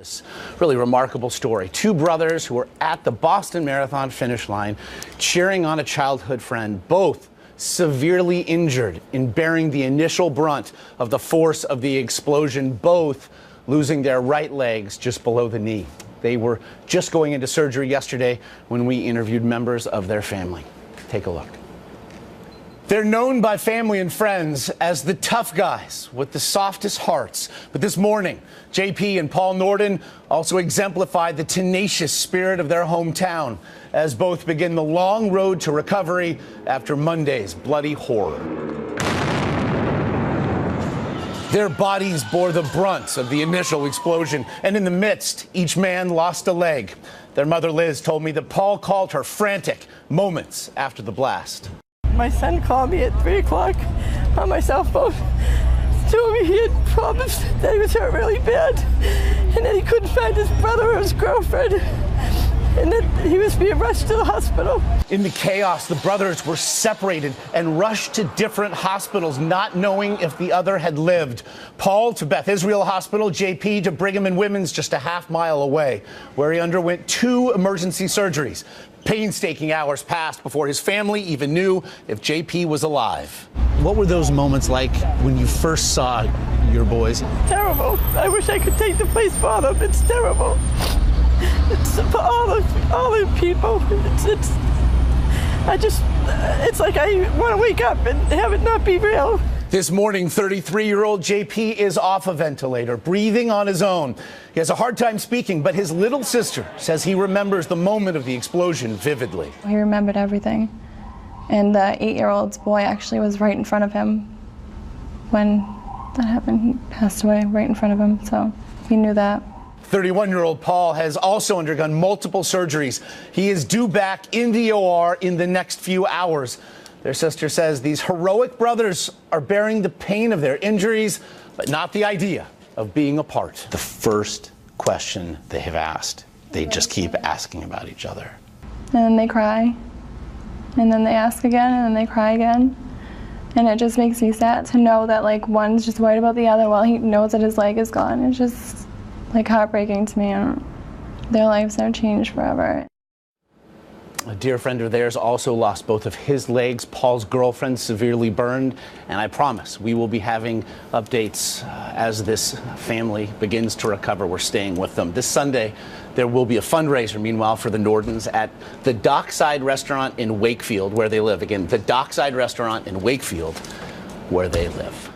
This really remarkable story. Two brothers who were at the Boston Marathon finish line cheering on a childhood friend, both severely injured in bearing the initial brunt of the force of the explosion, both losing their right legs just below the knee. They were just going into surgery yesterday when we interviewed members of their family. Take a look. They're known by family and friends as the tough guys with the softest hearts. But this morning, JP and Paul Norden also exemplified the tenacious spirit of their hometown as both begin the long road to recovery after Monday's bloody horror. Their bodies bore the brunt of the initial explosion, and in the midst, each man lost a leg. Their mother, Liz, told me that Paul called her frantic moments after the blast. My son called me at 3 o'clock on my cell phone, told me he had problems, that he was hurt really bad, and that he couldn't find his brother or his girlfriend, and that he was being rushed to the hospital. In the chaos, the brothers were separated and rushed to different hospitals, not knowing if the other had lived. Paul to Beth Israel Hospital, JP to Brigham and Women's just a half-mile away, where he underwent 2 emergency surgeries. Painstaking hours passed before his family even knew if JP was alive. What were those moments like when you first saw your boys? Terrible. I wish I could take the place for them. It's terrible. It's for all the people. It's like I want to wake up and have it not be real. This morning, 33-year-old JP is off a ventilator, breathing on his own. He has a hard time speaking, but his little sister says he remembers the moment of the explosion vividly. He remembered everything. And the 8-year-old's boy actually was right in front of him when that happened. He passed away right in front of him, so he knew that. 31-year-old Paul has also undergone multiple surgeries. He is due back in the OR in the next few hours. Their sister says these heroic brothers are bearing the pain of their injuries, but not the idea of being apart. The first question they have asked, they just keep asking about each other. And then they cry, and then they ask again, and then they cry again. And it just makes me sad to know that like one's just worried about the other while he knows that his leg is gone. It's just like heartbreaking to me, and their lives are changed forever. A dear friend of theirs also lost both of his legs. Paul's girlfriend severely burned, and I promise we will be having updates as this family begins to recover. We're staying with them. This Sunday, there will be a fundraiser, meanwhile, for the Nordens at the Dockside Restaurant in Wakefield, where they live. Again, the Dockside Restaurant in Wakefield, where they live.